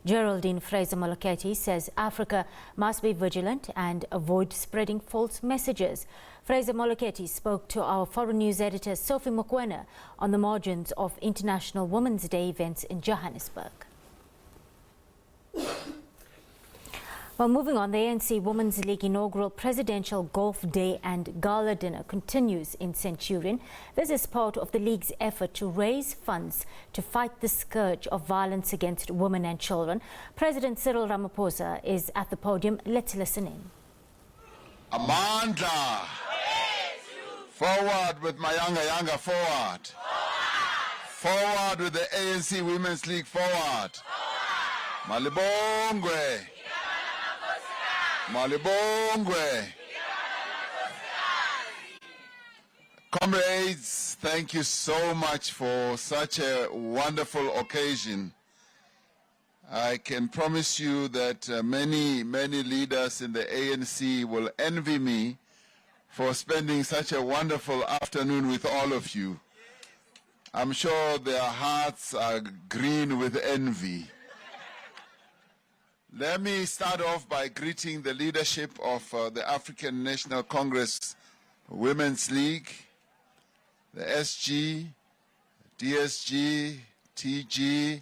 Geraldine Fraser-Moleketi says Africa must be vigilant and avoid spreading false messages. Fraser-Moleketi spoke to our foreign news editor Sophie Mokoena on the margins of International Women's Day events in Johannesburg. Well, moving on, the ANC Women's League inaugural Presidential Golf Day and Gala dinner continues in Centurion. This is part of the league's effort to raise funds to fight the scourge of violence against women and children. President Cyril Ramaphosa is at the podium. Let's listen in. Amandla! Forward with my younger forward. Forward with the ANC Women's League forward. Malibongwe. Malibongwe. Comrades, thank you so much for such a wonderful occasion. I can promise you that many leaders in the ANC will envy me for spending such a wonderful afternoon with all of you. I'm sure their hearts are green with envy. Let me start off by greeting the leadership of the African National Congress Women's League, the SG, DSG, TG,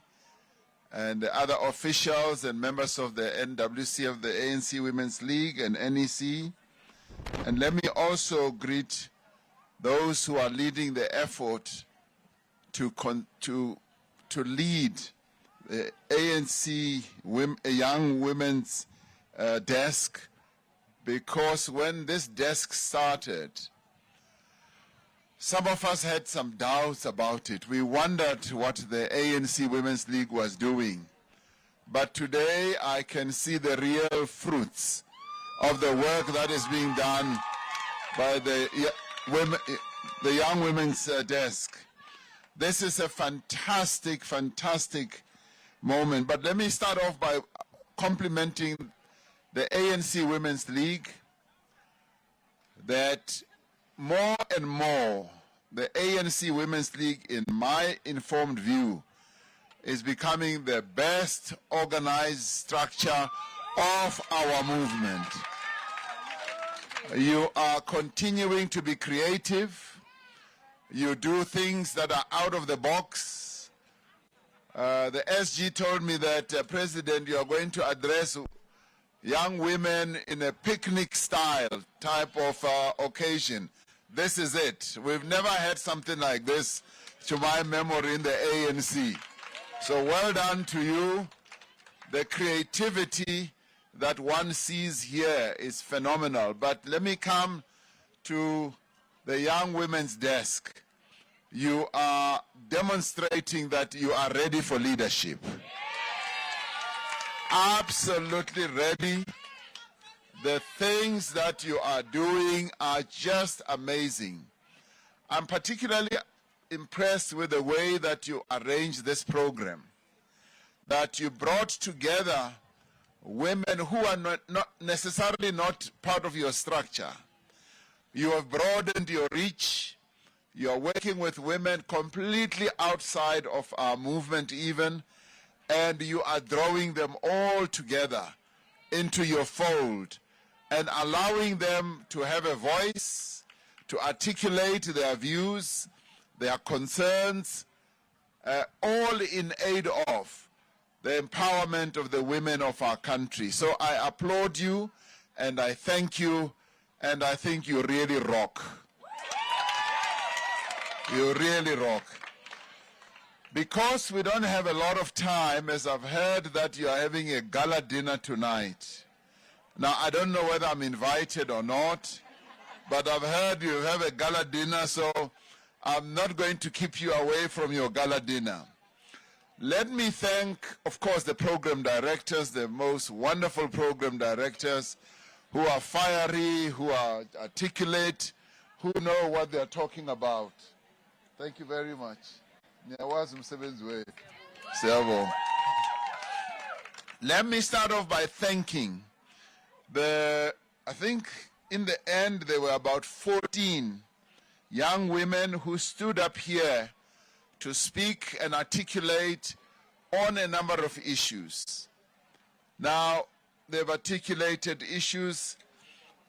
and the other officials and members of the NWC of the ANC Women's League and NEC. And let me also greet those who are leading the effort to lead the ANC Young Women's Desk, because when this desk started, some of us had some doubts about it. We wondered what the ANC Women's League was doing. But today I can see the real fruits of the work that is being done by the Young Women's Desk. This is a fantastic moment. But let me start off by complimenting the ANC Women's League that more and more the ANC Women's League, in my informed view, is becoming the best organized structure of our movement. You are continuing to be creative. You do things that are out of the box. The SG told me that, President, you are going to address young women in a picnic style type of occasion. This is it. We've never had something like this, to my memory, in the ANC. So well done to you. The creativity that one sees here is phenomenal. But let me come to the Young Women's Desk. You are demonstrating that you are ready for leadership. Absolutely ready. The things that you are doing are just amazing. I'm particularly impressed with the way that you arranged this program, that you brought together women who are not necessarily not part of your structure. You have broadened your reach. You are working with women completely outside of our movement even, and you are drawing them all together into your fold and allowing them to have a voice, to articulate their views, their concerns, all in aid of the empowerment of the women of our country. So I applaud you, and I thank you, and I think you really rock. You really rock. Because we don't have a lot of time, as I've heard that you are having a gala dinner tonight. Now, I don't know whether I'm invited or not, but I've heard you have a gala dinner, so I'm not going to keep you away from your gala dinner. Let me thank, of course, the program directors, the most wonderful program directors, who are fiery, who are articulate, who know what they're talking about. Thank you very much. Let me start off by thanking I think in the end there were about 14 young women who stood up here to speak and articulate on a number of issues. Now, they've articulated issues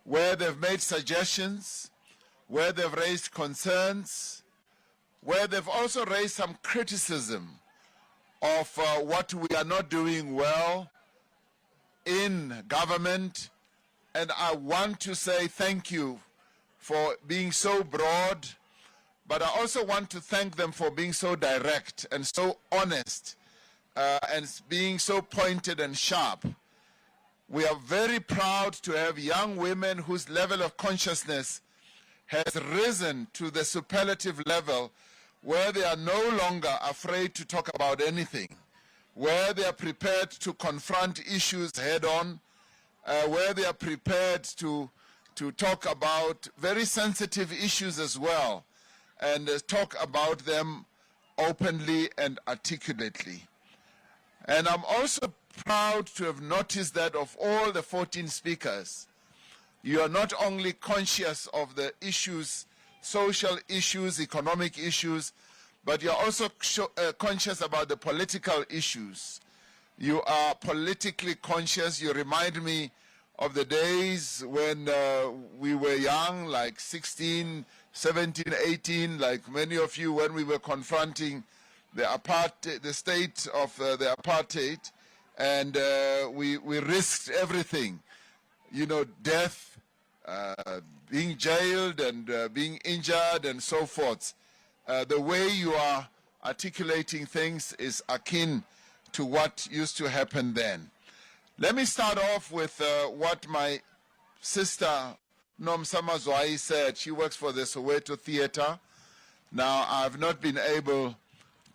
where they've made suggestions, where they've raised concerns, where they've also raised some criticism of what we are not doing well in government. And I want to say thank you for being so broad, but I also want to thank them for being so direct and so honest and being so pointed and sharp. We are very proud to have young women whose level of consciousness has risen to the superlative level where they are no longer afraid to talk about anything, where they are prepared to confront issues head on, where they are prepared to talk about very sensitive issues as well, and talk about them openly and articulately. And I'm also proud to have noticed that of all the 14 speakers, you are not only conscious of the issues, social issues, economic issues, but you're also conscious about the political issues. You are politically conscious. You remind me of the days when we were young, like 16, 17, 18, like many of you, when we were confronting the state of the apartheid, and we risked everything, you know, death, being jailed and being injured and so forth. The way you are articulating things is akin to what used to happen then. Let me start off with what my sister Nomsa Mazwai said. She works for the Soweto Theatre. Now, I've not been able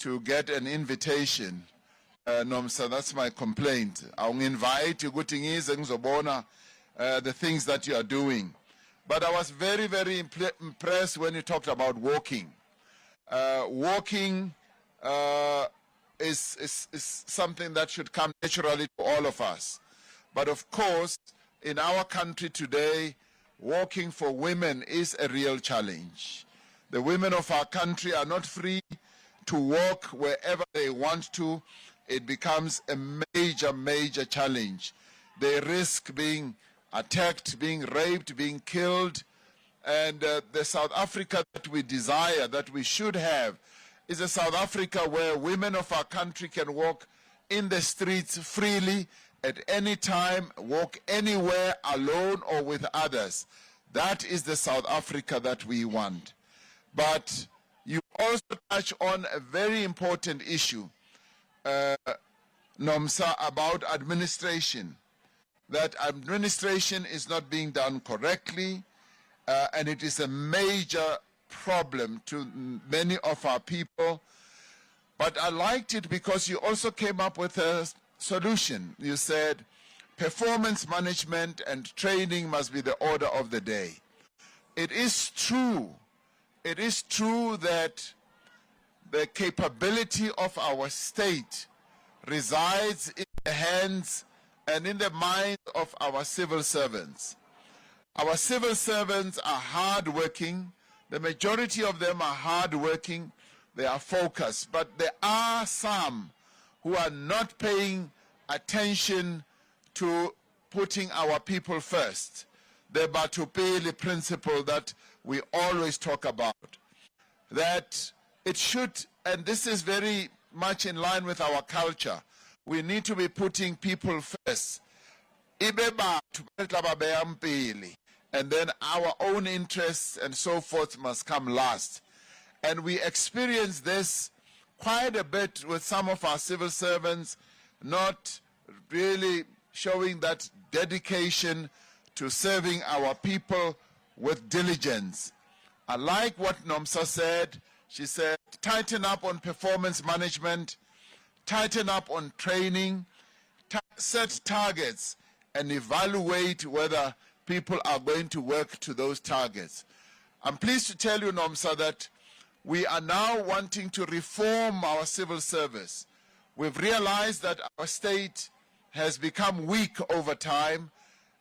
to get an invitation. Nomsa, that's my complaint. I'll invite you the things that you are doing. But I was very, very impressed when you talked about walking. Walking is something that should come naturally to all of us. But of course, in our country today, walking for women is a real challenge. The women of our country are not free to walk wherever they want to. It becomes a major, major challenge. They risk being attacked, being raped, being killed. And the South Africa that we desire, that we should have, is a South Africa where women of our country can walk in the streets freely at any time, walk anywhere alone or with others. That is the South Africa that we want. But you also touch on a very important issue, Nomsa, about administration. That administration is not being done correctly, and it is a major problem to many of our people. But I liked it because you also came up with a solution. You said performance management and training must be the order of the day. It is true. It is true that the capability of our state resides in the hands and in the minds of our civil servants. Our civil servants are hardworking. The majority of them are hardworking. They are focused. But there are some who are not paying attention to putting our people first. The Batupele principle that we always talk about. That it should, and this is very much in line with our culture, we need to be putting people first. And then our own interests and so forth must come last. And we experience this quite a bit with some of our civil servants not really showing that dedication to serving our people with diligence. I like what Nomsa said. She said, tighten up on performance management, tighten up on training, set targets, and evaluate whether people are going to work to those targets. I'm pleased to tell you, Nomsa, that we are now wanting to reform our civil service. We've realized that our state has become weak over time,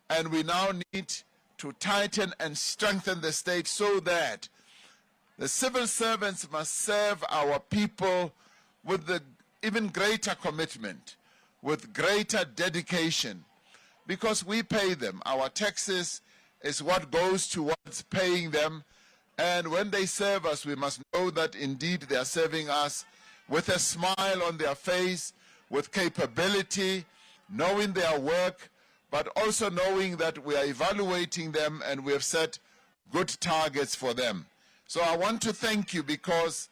and we now need to tighten and strengthen the state so that the civil servants must serve our people with the even greater commitment. with greater dedication, because we pay them. Our taxes is what goes towards paying them. And when they serve us, we must know that indeed they are serving us with a smile on their face, with capability, knowing their work, but also knowing that we are evaluating them and we have set good targets for them. So I want to thank you, because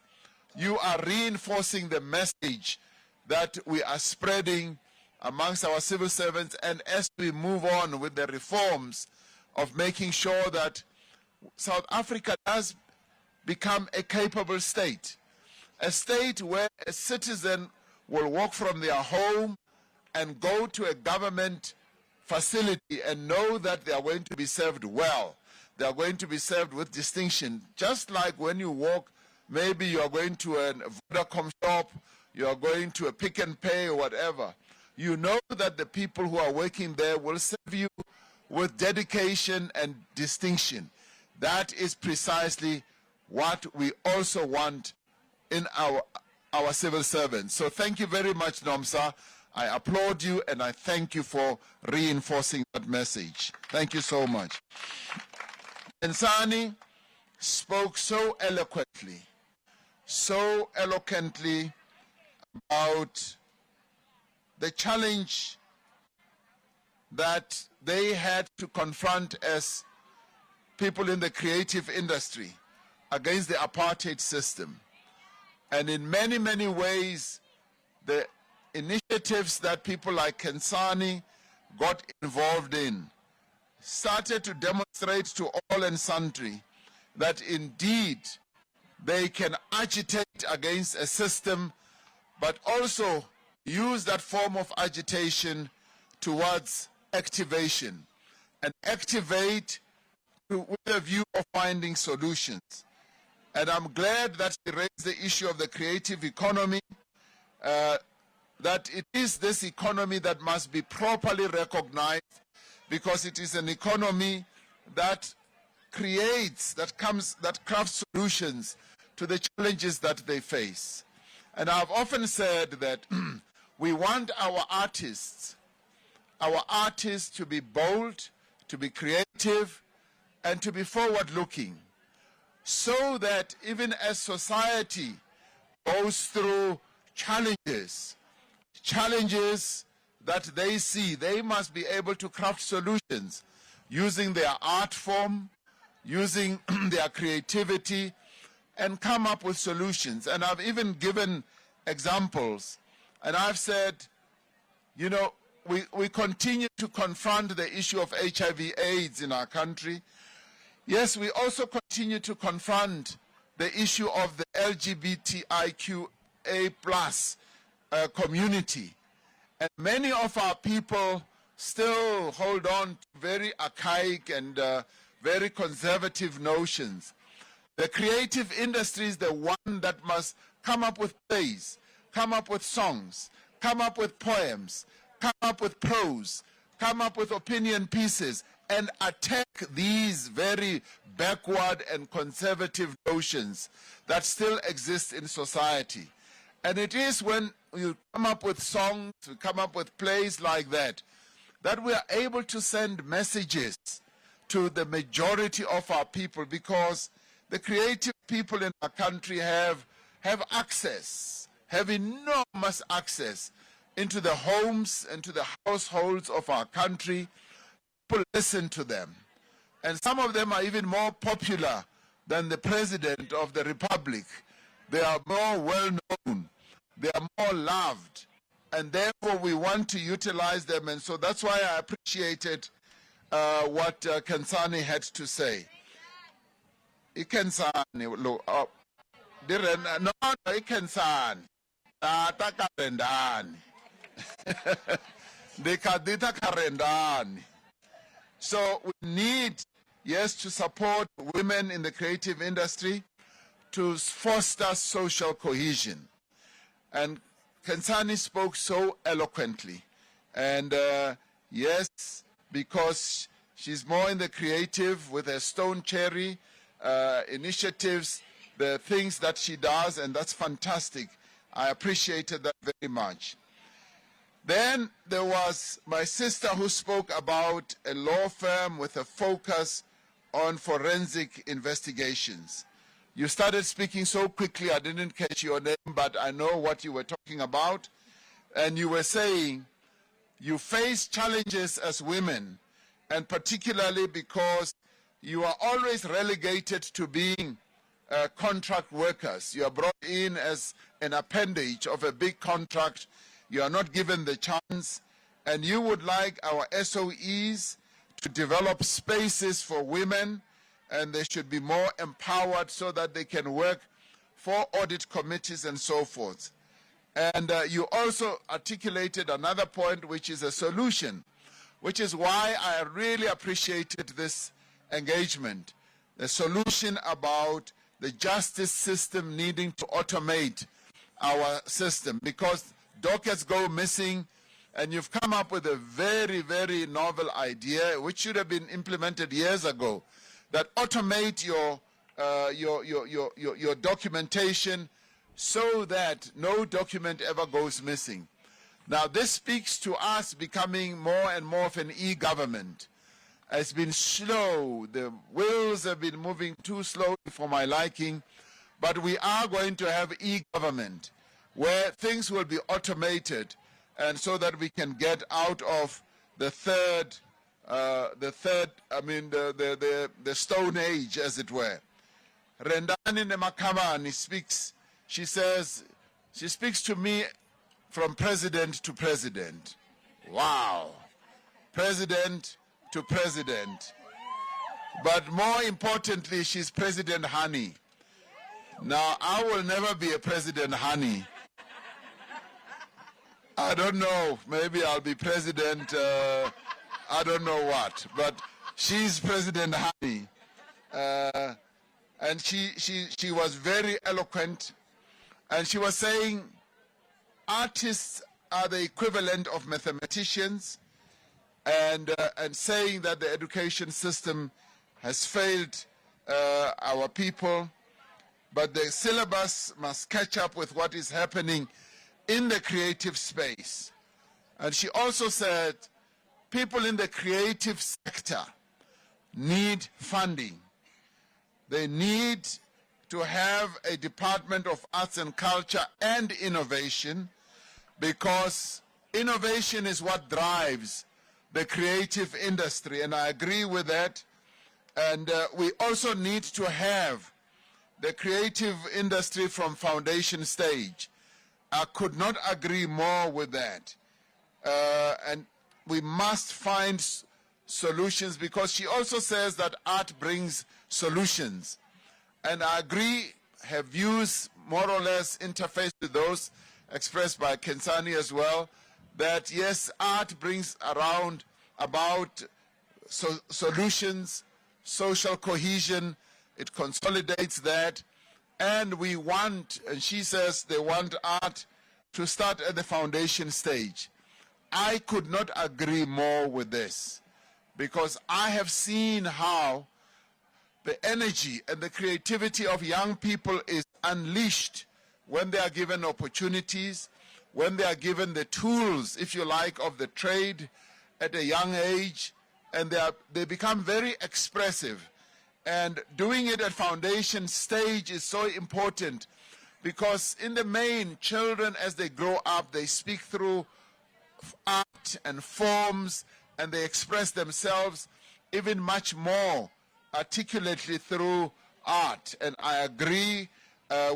you are reinforcing the message that we are spreading amongst our civil servants, and as we move on with the reforms of making sure that South Africa does become a capable state, a state where a citizen will walk from their home and go to a government facility and know that they are going to be served well. They are going to be served with distinction. Just like when you walk, maybe you are going to a Vodacom shop, you are going to a Pick and Pay or whatever. You know that the people who are working there will serve you with dedication and distinction. That is precisely what we also want in our civil servants. So thank you very much, Nomsa. I applaud you and I thank you for reinforcing that message. Thank you so much. Nsani spoke so eloquently about the challenge that they had to confront as people in the creative industry against the apartheid system. And in many, many ways, the initiatives that people like Kensani got involved in started to demonstrate to all and sundry that indeed they can agitate against a system, but also use that form of agitation towards activation, and activate with a view of finding solutions. And I'm glad that she raised the issue of the creative economy, that it is this economy that must be properly recognized, because it is an economy that creates, that crafts solutions to the challenges that they face. And I've often said that we want our artists to be bold, to be creative, and to be forward-looking, so that even as society goes through challenges that they see, they must be able to craft solutions using their art form, using their creativity, and come up with solutions. And I've even given examples, and I've said, you know, we continue to confront the issue of HIV/AIDS in our country. Yes, we also continue to confront the issue of the LGBTIQA+ community. And many of our people still hold on to very archaic and very conservative notions. The creative industry is the one that must come up with plays, come up with songs, come up with poems, come up with prose, come up with opinion pieces, and attack these very backward and conservative notions that still exist in society. And it is when you come up with songs, we come up with plays like that, that we are able to send messages to the majority of our people, because the creative people in our country have access, have enormous access into the homes and to the households of our country. People listen to them. And some of them are even more popular than the President of the Republic. They are more well-known. They are more loved. And therefore, we want to utilize them. And so that's why I appreciated what Kensani had to say. Ikensani, look up. No, Ikensani. Tata Karendani. Dekadita Karendani. So we need, yes, to support women in the creative industry, to foster social cohesion. And Kensani spoke so eloquently. And yes, because she's more in the creative with her Stone Cherry initiatives, the things that she does, and that's fantastic. I appreciated that very much. Then there was my sister who spoke about a law firm with a focus on forensic investigations. You started speaking so quickly, I didn't catch your name, but I know what you were talking about. And you were saying you face challenges as women, and particularly because you are always relegated to being contract workers. You are brought in as an appendage of a big contract. You are not given the chance, and you would like our SOEs to develop spaces for women, and they should be more empowered so that they can work for audit committees and so forth. And you also articulated another point, which is a solution, which is why I really appreciated this engagement. The solution about the justice system needing to automate our system, because dockets go missing, and you've come up with a very, very novel idea, which should have been implemented years ago, that automate your documentation so that no document ever goes missing. Now, this speaks to us becoming more and more of an e-government. It's been slow. The wheels have been moving too slowly for my liking, but we are going to have e-government where things will be automated, and so that we can get out of the Stone Age, as it were. Rendani Nemakamani speaks. She says, she speaks to me from president to president. Wow. President to president. But more importantly, she's President Honey. Now, I will never be a President Honey. I don't know. Maybe I'll be president, I don't know what. But she's President Honey. And she was very eloquent. And she was saying, artists are the equivalent of mathematicians, and saying that the education system has failed our people, but the syllabus must catch up with what is happening in the creative space. And she also said, people in the creative sector need funding. They need to have a Department of Arts and Culture and Innovation, because innovation is what drives the creative industry, and I agree with that. And we also need to have the creative industry from foundation stage. I could not agree more with that. And we must find solutions, because she also says that art brings solutions. And I agree, her views more or less interface with those expressed by Kensani as well, that yes, art brings around about solutions, social cohesion, it consolidates that, and we want, and she says they want art to start at the foundation stage. I could not agree more with this, because I have seen how the energy and the creativity of young people is unleashed when they are given opportunities, when they are given the tools, if you like, of the trade at a young age, and they become very expressive. And doing it at foundation stage is so important, because in the main, children, as they grow up, they speak through art and forms, and they express themselves even much more articulately through art. And I agree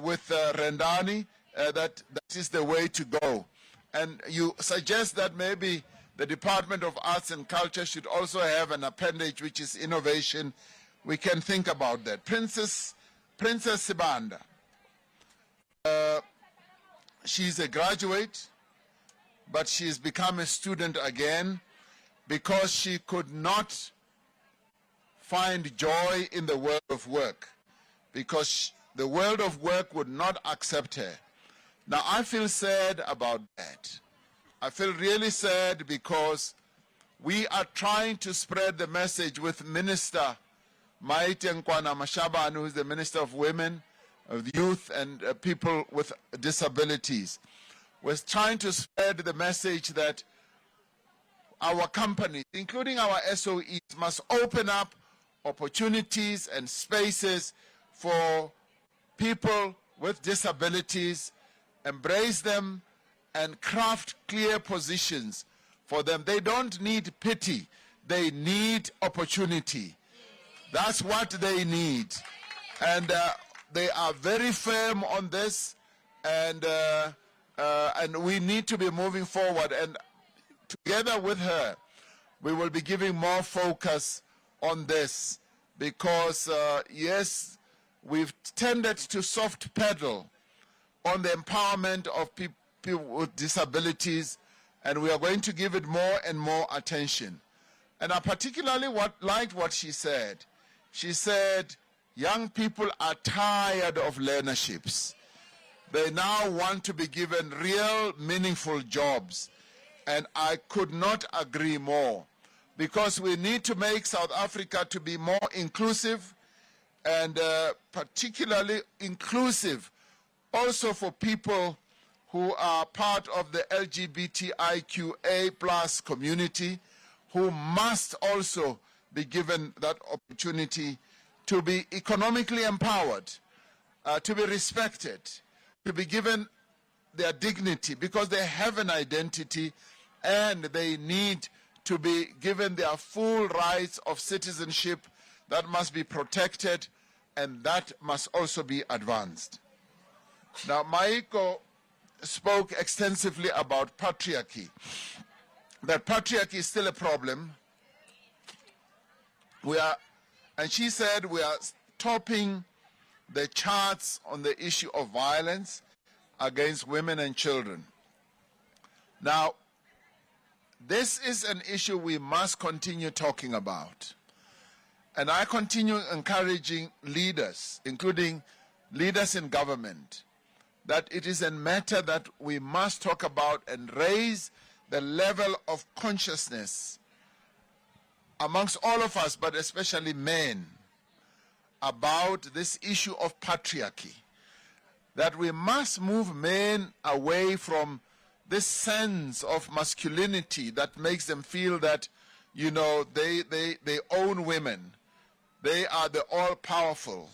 with Rendani that is the way to go. And you suggest that maybe the Department of Arts and Culture should also have an appendage which is innovation. We can think about that. Princess Sibanda, she's a graduate, but she's become a student again because she could not find joy in the world of work, because the world of work would not accept her. Now, I feel sad about that. I feel really sad, because we are trying to spread the message with Minister Maite Nkwana Mashabane, who is the Minister of Women, of Youth, and people with disabilities. was trying to spread the message that our companies, including our SOEs, must open up opportunities and spaces for people with disabilities, embrace them, and craft clear positions for them. They don't need pity, they need opportunity. That's what they need. And they are very firm on this, and we need to be moving forward. And together with her, we will be giving more focus on this, because yes, we've tended to soft pedal on the empowerment of people with disabilities, and we are going to give it more and more attention. And I particularly liked what she said. She said, young people are tired of learnerships. They now want to be given real, meaningful jobs. And I could not agree more, because we need to make South Africa to be more inclusive, and particularly inclusive also for people who are part of the LGBTIQA plus community, who must also be given that opportunity to be economically empowered, to be respected, to be given their dignity, because they have an identity and they need to be given their full rights of citizenship that must be protected, and that must also be advanced. Now, Maiko spoke extensively about patriarchy. That patriarchy is still a problem. And she said we are topping the charts on the issue of violence against women and children. Now, this is an issue we must continue talking about. And I continue encouraging leaders, including leaders in government, that it is a matter that we must talk about and raise the level of consciousness amongst all of us, but especially men, about this issue of patriarchy. That we must move men away from this sense of masculinity that makes them feel that, you know, they own women. They are the all-powerful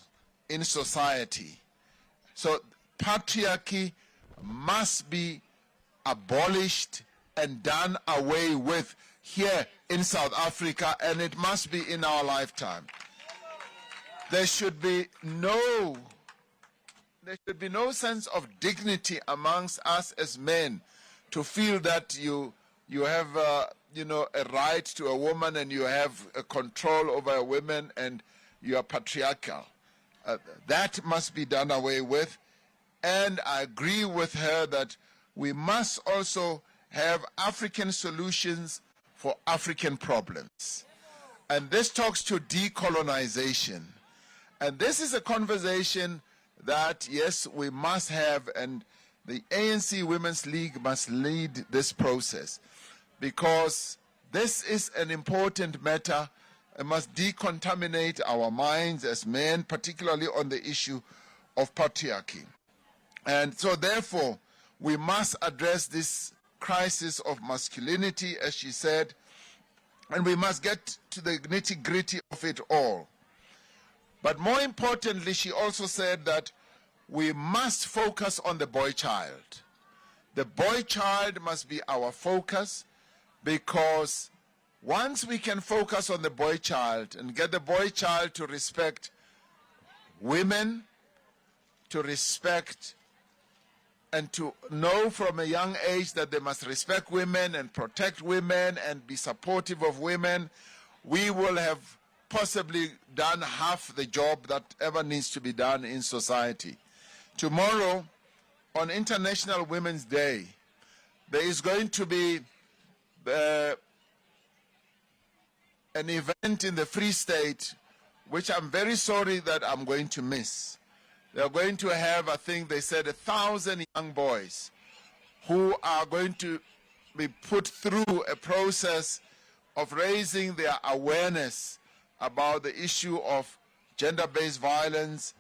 in society. So patriarchy must be abolished and done away with here in South Africa, and it must be in our lifetime. There should be no sense of dignity amongst us as men to feel that you have a right to a woman, and you have a control over a woman, and you are patriarchal. That must be done away with. And I agree with her that we must also have African solutions for African problems. And this talks to decolonization. And this is a conversation that, yes, we must have, and the ANC Women's League must lead this process, because this is an important matter. It must decontaminate our minds as men, particularly on the issue of patriarchy. And so therefore, we must address this crisis of masculinity, as she said, and we must get to the nitty-gritty of it all. But more importantly, she also said that we must focus on the boy child. The boy child must be our focus, because once we can focus on the boy child and get the boy child to respect women, to respect and to know from a young age that they must respect women and protect women and be supportive of women, we will have possibly done half the job that ever needs to be done in society. Tomorrow, on International Women's Day, there is going to be an event in the Free State, which I'm very sorry that I'm going to miss. They're going to have, I think they said, 1,000 young boys who are going to be put through a process of raising their awareness about the issue of gender-based violence,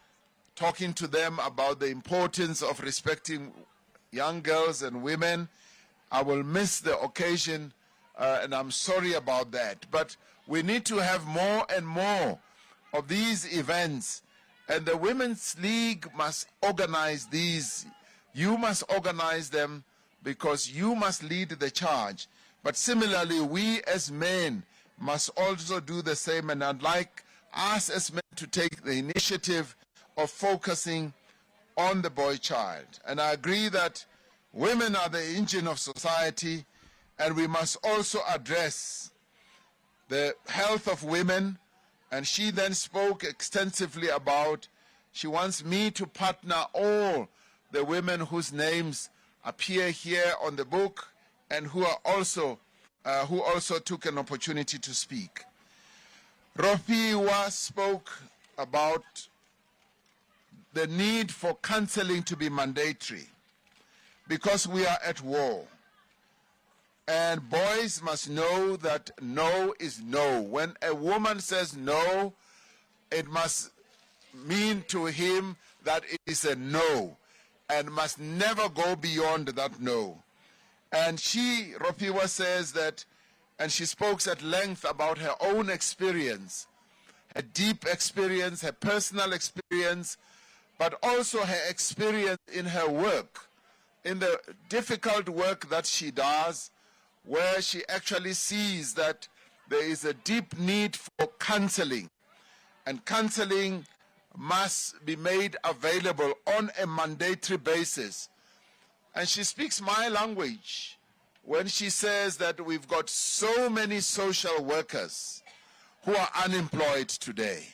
talking to them about the importance of respecting young girls and women. I will miss the occasion, and I'm sorry about that. But we need to have more and more of these events, and the Women's League must organize these. You must organize them because you must lead the charge. But similarly, we as men must also do the same, and I'd like us as men to take the initiative of focusing on the boy child. And I agree that women are the engine of society, and we must also address the health of women. And she then spoke extensively about, she wants me to partner all the women whose names appear here on the book and who also took an opportunity to speak. Ropiwa spoke about the need for counseling to be mandatory because we are at war. And boys must know that no is no. When a woman says no, it must mean to him that it is a no and must never go beyond that no. And she, Ropiwa, says that, and she spoke at length about her own experience, her deep experience, her personal experience, but also her experience in her work, in the difficult work that she does, where she actually sees that there is a deep need for counseling, and counseling must be made available on a mandatory basis. And she speaks my language when she says that we've got so many social workers who are unemployed today.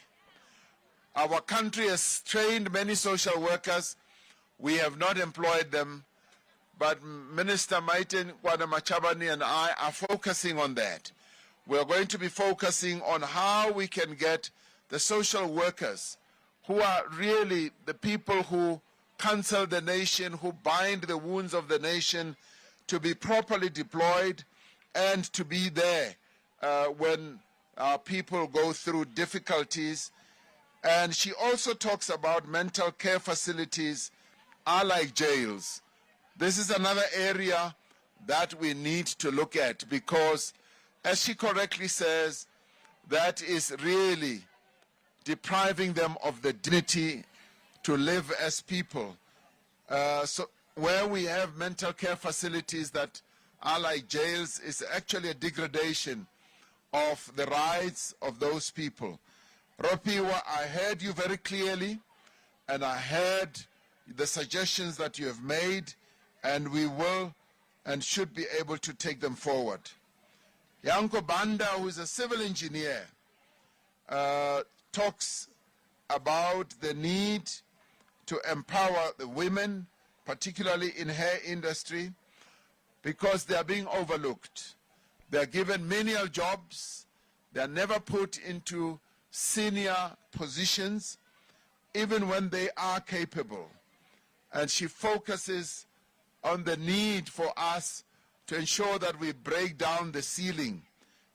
Our country has trained many social workers. We have not employed them. But Minister Maiten Machabani and I are focusing on that. We're going to be focusing on how we can get the social workers, who are really the people who counsel the nation, who bind the wounds of the nation, to be properly deployed and to be there when people go through difficulties. And she also talks about mental care facilities are like jails. This is another area that we need to look at because, as she correctly says, that is really depriving them of the dignity to live as people. So where we have mental care facilities that are like jails is actually a degradation of the rights of those people. Ropiwa, I heard you very clearly, and I heard the suggestions that you have made, and we will and should be able to take them forward. Yanko Banda, who is a civil engineer, talks about the need to empower the women, particularly in hair industry, because they are being overlooked. They are given menial jobs. They are never put into senior positions, even when they are capable. And she focuses on the need for us to ensure that we break down the ceiling.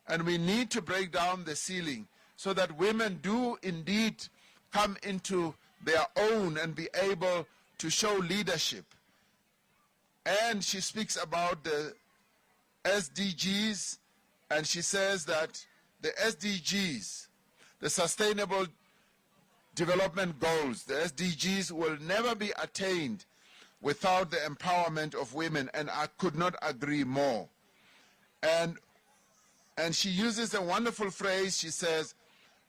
And we need to break down the ceiling so that women do indeed come into their own and be able to show leadership. And she speaks about the SDGs, and she says that the SDGs, the Sustainable Development Goals, the SDGs, will never be attained without the empowerment of women, and I could not agree more. And she uses a wonderful phrase. She says,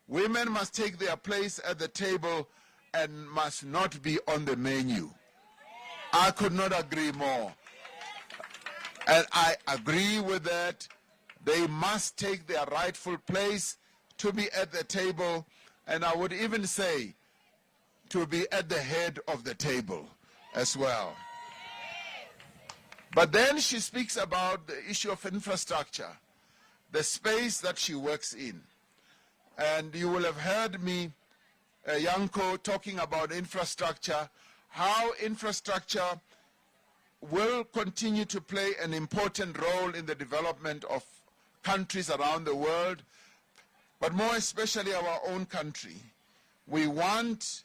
women must take their place at the table and must not be on the menu. I could not agree more. And I agree with that. They must take their rightful place to be at the table, and I would even say to be at the head of the table as well. But then she speaks about the issue of infrastructure, the space that she works in. And you will have heard me, Yanko, talking about infrastructure, how infrastructure will continue to play an important role in the development of countries around the world, but more especially our own country. We want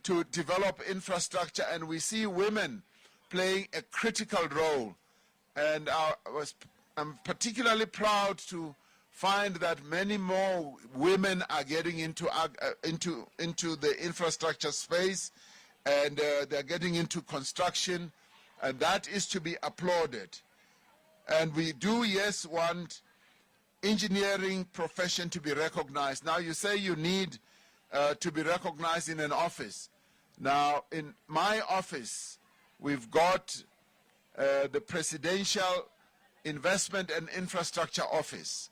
to develop infrastructure, and we see women playing a critical role. And I'm particularly proud to find that many more women are getting into the infrastructure space, and they're getting into construction, and that is to be applauded. And we do, yes, want engineering profession to be recognized. Now, you say you need to be recognized in an office. Now, in my office, we've got the Presidential Investment and Infrastructure Office.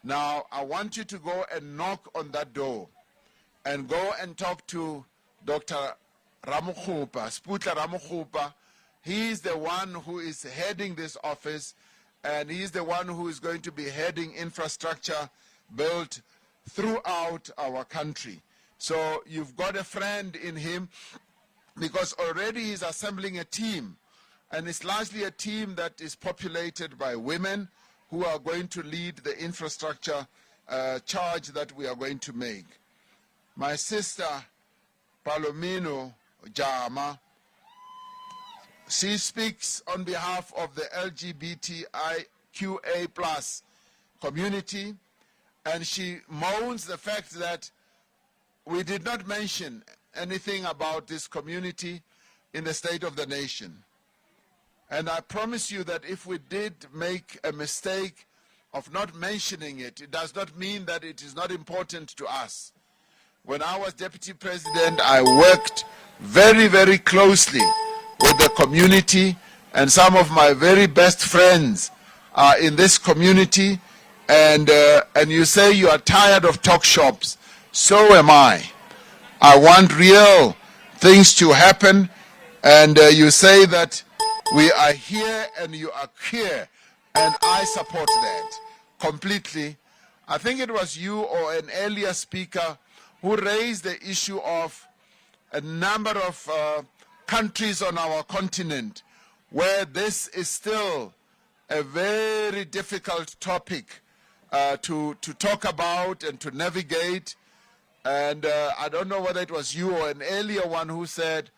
Now, I want you to go and knock on that door and go and talk to Dr. Ramaphosa, Sputla Ramaphosa. He's the one who is heading this office, and he's the one who is going to be heading infrastructure built throughout our country. So you've got a friend in him, because already he's assembling a team, and it's largely a team that is populated by women who are going to lead the infrastructure charge that we are going to make. My sister, Palomino Jama, she speaks on behalf of the LGBTIQA+ community, and she moans the fact that we did not mention anything about this community in the State of the Nation. And I promise you that if we did make a mistake of not mentioning it, it does not mean that it is not important to us. When I was Deputy President, I worked very, very closely with the community, and some of my very best friends are in this community, and you say you are tired of talk shops. So am I. I want real things to happen, and you say that we are here and you are here, and I support that completely. I think it was you or an earlier speaker who raised the issue of a number of countries on our continent where this is still a very difficult topic to talk about and to navigate. And I don't know whether it was you or an earlier one who said,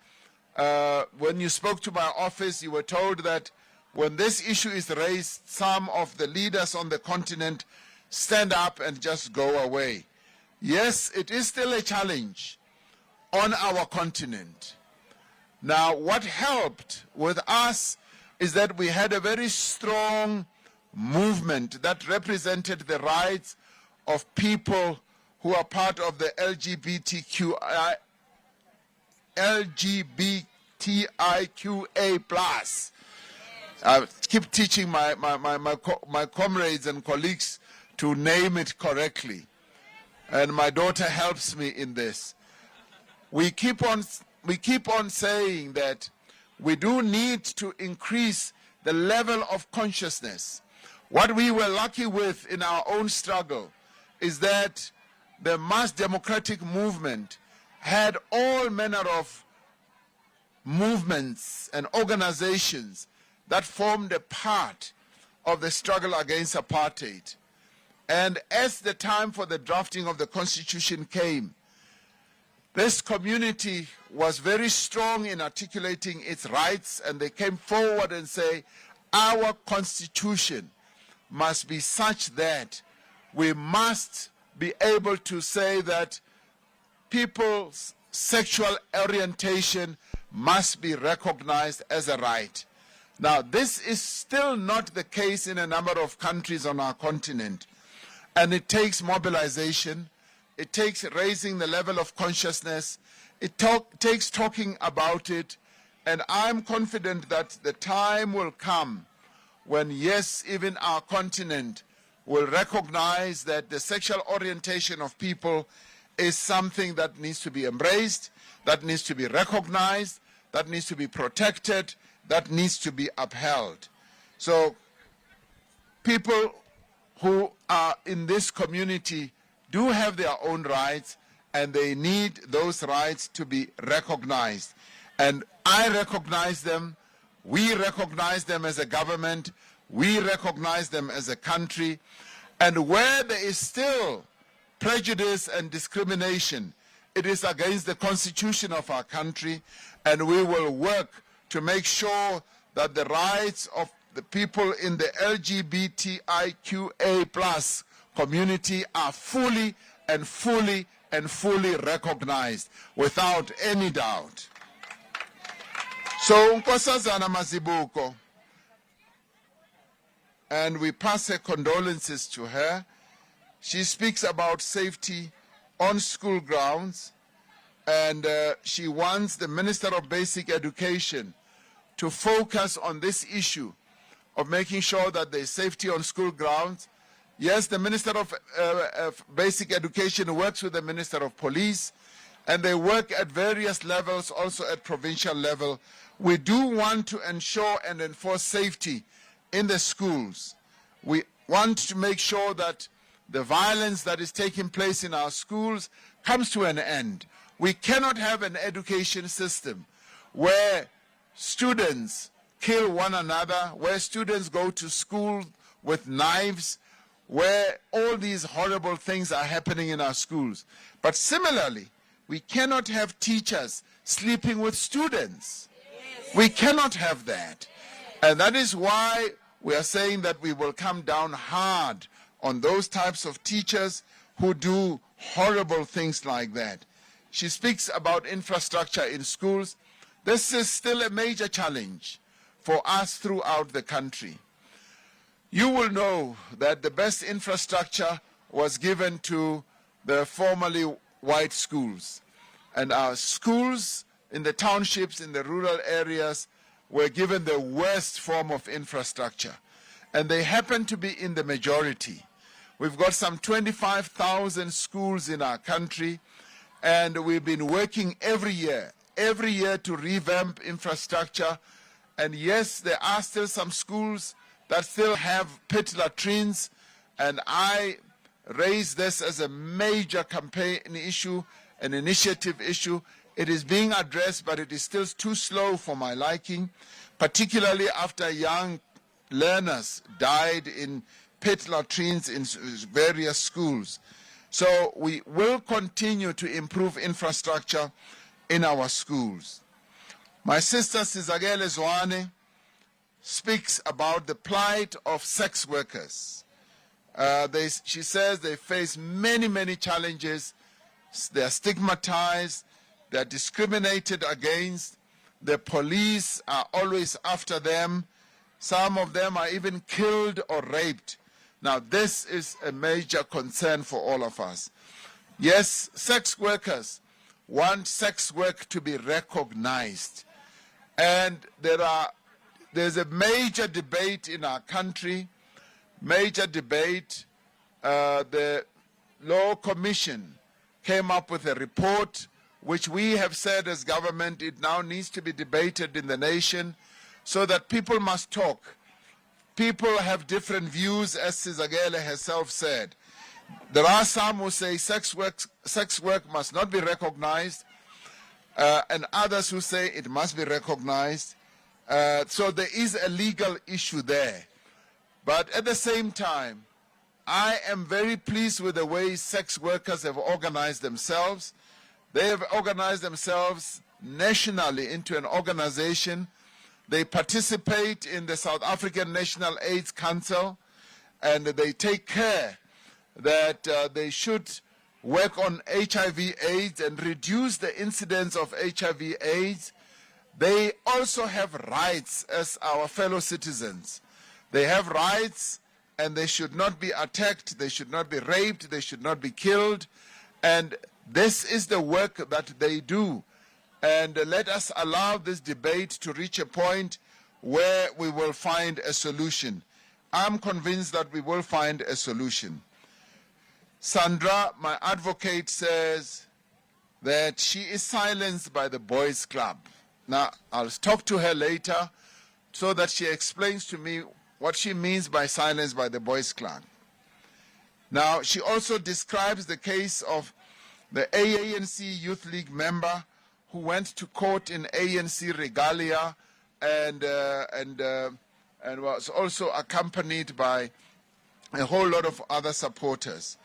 when you spoke to my office, you were told that when this issue is raised, some of the leaders on the continent stand up and just go away. Yes, it is still a challenge on our continent. Now, what helped with us is that we had a very strong movement that represented the rights of people who are part of the LGBTIQA+. I keep teaching my comrades and colleagues to name it correctly. And my daughter helps me in this. We keep on saying that we do need to increase the level of consciousness. What we were lucky with in our own struggle is that the mass democratic movement had all manner of movements and organizations that formed a part of the struggle against apartheid. And as the time for the drafting of the Constitution came, this community was very strong in articulating its rights, and they came forward and say, our Constitution must be such that we must be able to say that people's sexual orientation must be recognized as a right. Now, this is still not the case in a number of countries on our continent, and it takes mobilization, it takes raising the level of consciousness, it takes talking about it, and I'm confident that the time will come when, yes, even our continent will recognize that the sexual orientation of people is something that needs to be embraced, that needs to be recognized, that needs to be protected, that needs to be upheld. So people who are in this community do have their own rights, and they need those rights to be recognized. And I recognize them, we recognize them as a government, we recognize them as a country, and where there is still prejudice and discrimination, it is against the Constitution of our country, and we will work to make sure that the rights of the people in the LGBTIQA plus community are fully recognized without any doubt. So Nkosazana Mazibuko, and we pass her condolences to her. She speaks about safety on school grounds, and she wants the Minister of Basic Education to focus on this issue of making sure that there's safety on school grounds. Yes, the Minister of Basic Education works with the Minister of Police, and they work at various levels, also at provincial level. We do want to ensure and enforce safety in the schools. We want to make sure that the violence that is taking place in our schools comes to an end. We cannot have an education system where students kill one another, where students go to school with knives, where all these horrible things are happening in our schools. But similarly, we cannot have teachers sleeping with students. We cannot have that. And that is why we are saying that we will come down hard on those types of teachers who do horrible things like that. She speaks about infrastructure in schools. This is still a major challenge for us throughout the country. You will know that the best infrastructure was given to the formerly white schools. And our schools in the townships, in the rural areas, were given the worst form of infrastructure. And they happen to be in the majority. We've got some 25,000 schools in our country, and we've been working every year to revamp infrastructure. And yes, there are still some schools that still have pit latrines, and I raise this as a major campaign issue, an initiative issue. It is being addressed, but it is still too slow for my liking, particularly after young learners died in pit latrines in various schools. So we will continue to improve infrastructure in our schools. My sister Sizagele Zwane speaks about the plight of sex workers. She says they face many challenges. They are stigmatized, they are discriminated against, the police are always after them, some of them are even killed or raped. Now this is a major concern for all of us. Yes, sex workers want sex work to be recognized. And there's a major debate in our country, major debate. The Law Commission came up with a report which we have said as government it now needs to be debated in the nation so that people must talk. People have different views, as Sizagele herself said. There are some who say sex work must not be recognized, and others who say it must be recognized. So there is a legal issue there. But at the same time, I am very pleased with the way sex workers have organized themselves. They have organized themselves nationally into an organization. They participate in the South African National AIDS Council, and they take care that they should work on HIV/AIDS and reduce the incidence of HIV/AIDS. They also have rights as our fellow citizens. They have rights, and they should not be attacked, they should not be raped, they should not be killed. And this is the work that they do. And let us allow this debate to reach a point where we will find a solution. I'm convinced that we will find a solution. Sandra, my advocate, says that she is silenced by the boys' club. Now, I'll talk to her later so that she explains to me what she means by silence by the boys' club. Now, she also describes the case of the ANC Youth League member who went to court in ANC regalia and was also accompanied by a whole lot of other supporters.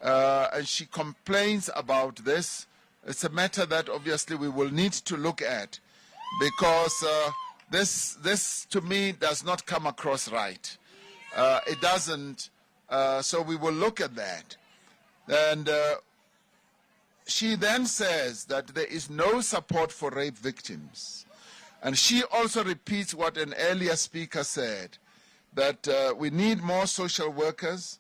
And she complains about this. It's a matter that obviously we will need to look at because this to me does not come across right. It doesn't, so we will look at that. And she then says that there is no support for rape victims. And she also repeats what an earlier speaker said, that we need more social workers.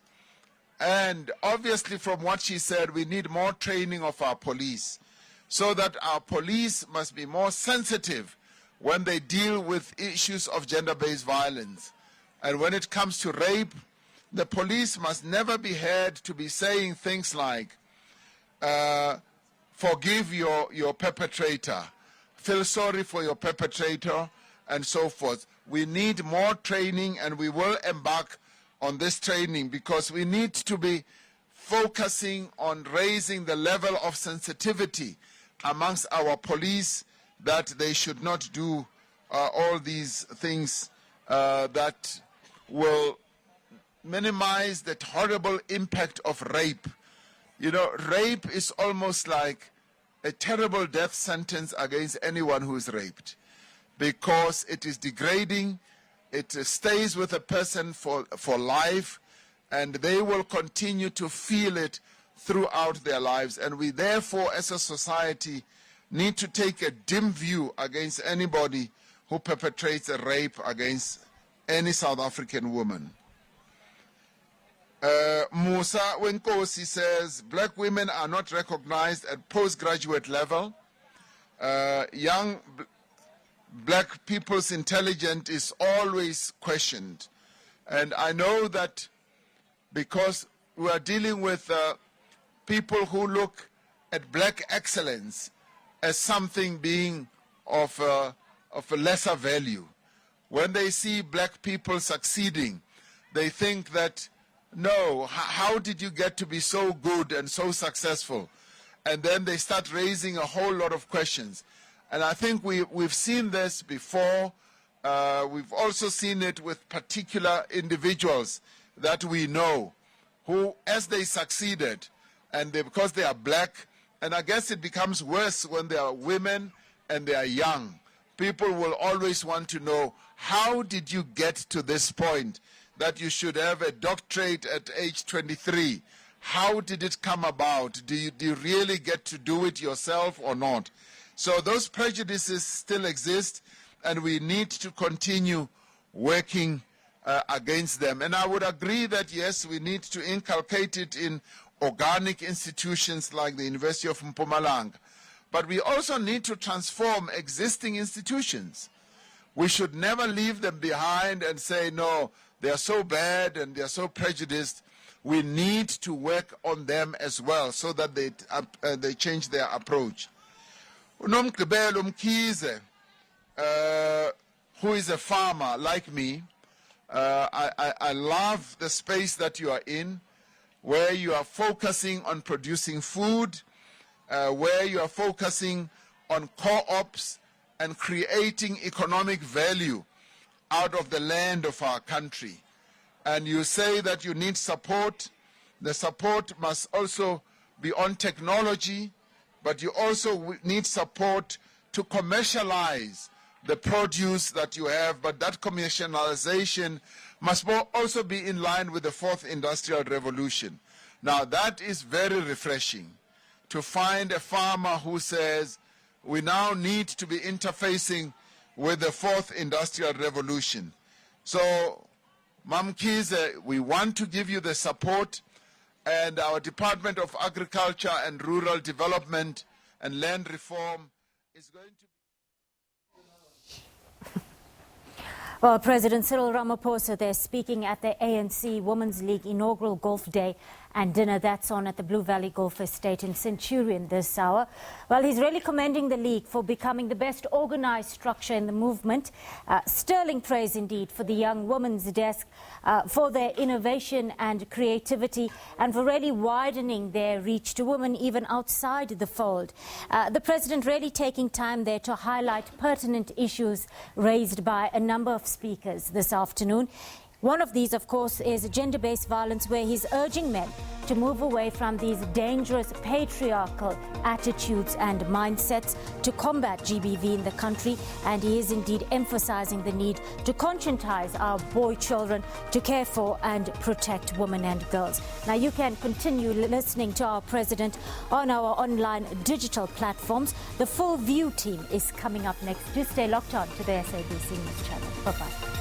And obviously from what she said, we need more training of our police, so that our police must be more sensitive when they deal with issues of gender-based violence. And when it comes to rape, the police must never be heard to be saying things like, forgive your perpetrator, feel sorry for your perpetrator, and so forth. We need more training, and we will embark on this training, because we need to be focusing on raising the level of sensitivity amongst our police, that they should not do all these things that will minimize that horrible impact of rape. You know, rape is almost like a terrible death sentence against anyone who is raped, because it is degrading. It stays with a person for life, and they will continue to feel it throughout their lives. And we therefore, as a society, need to take a dim view against anybody who perpetrates a rape against any South African woman. Musa Wenkosi says, black women are not recognized at postgraduate level. Young black people's intelligence is always questioned. And I know that because we are dealing with people who look at black excellence as something being of a lesser value. When they see black people succeeding, they think that, no, how did you get to be so good and so successful? And then they start raising a whole lot of questions. And I think we've seen this before. We've also seen it with particular individuals that we know who, as they succeeded, and because they are black, and I guess it becomes worse when they are women and they are young. People will always want to know, how did you get to this point that you should have a doctorate at age 23? How did it come about? Do you really get to do it yourself or not? So those prejudices still exist, and we need to continue working against them. And I would agree that, yes, we need to inculcate it in organic institutions like the University of Mpumalanga. But we also need to transform existing institutions. We should never leave them behind and say, no, they are so bad and they are so prejudiced. We need to work on them as well, so that they change their approach. Unomgqibelo Mkhize, who is a farmer like me, I love the space that you are in, where you are focusing on producing food, where you are focusing on co-ops and creating economic value out of the land of our country. And you say that you need support. The support must also be on technology, but you also need support to commercialize the produce that you have, but that commercialization must also be in line with the fourth industrial revolution. Now that is very refreshing, to find a farmer who says we now need to be interfacing with the fourth industrial revolution. So, Mamkhize, we want to give you the support, and our Department of Agriculture and Rural Development and Land Reform is going to... Well, President Cyril Ramaphosa there speaking at the ANC Women's League inaugural golf day and dinner that's on at the Blue Valley Golf Estate in Centurion this hour. Well, he's really commending the league for becoming the best organized structure in the movement. Sterling praise indeed for the Young Women's Desk, for their innovation and creativity, and for really widening their reach to women even outside the fold. The president really taking time there to highlight pertinent issues raised by a number of speakers this afternoon. One of these, of course, is gender-based violence, where he's urging men to move away from these dangerous patriarchal attitudes and mindsets to combat GBV in the country, and he is indeed emphasizing the need to conscientize our boy children to care for and protect women and girls. Now, you can continue listening to our president on our online digital platforms. The Full View team is coming up next. Do stay locked on to the SABC News channel. Bye-bye.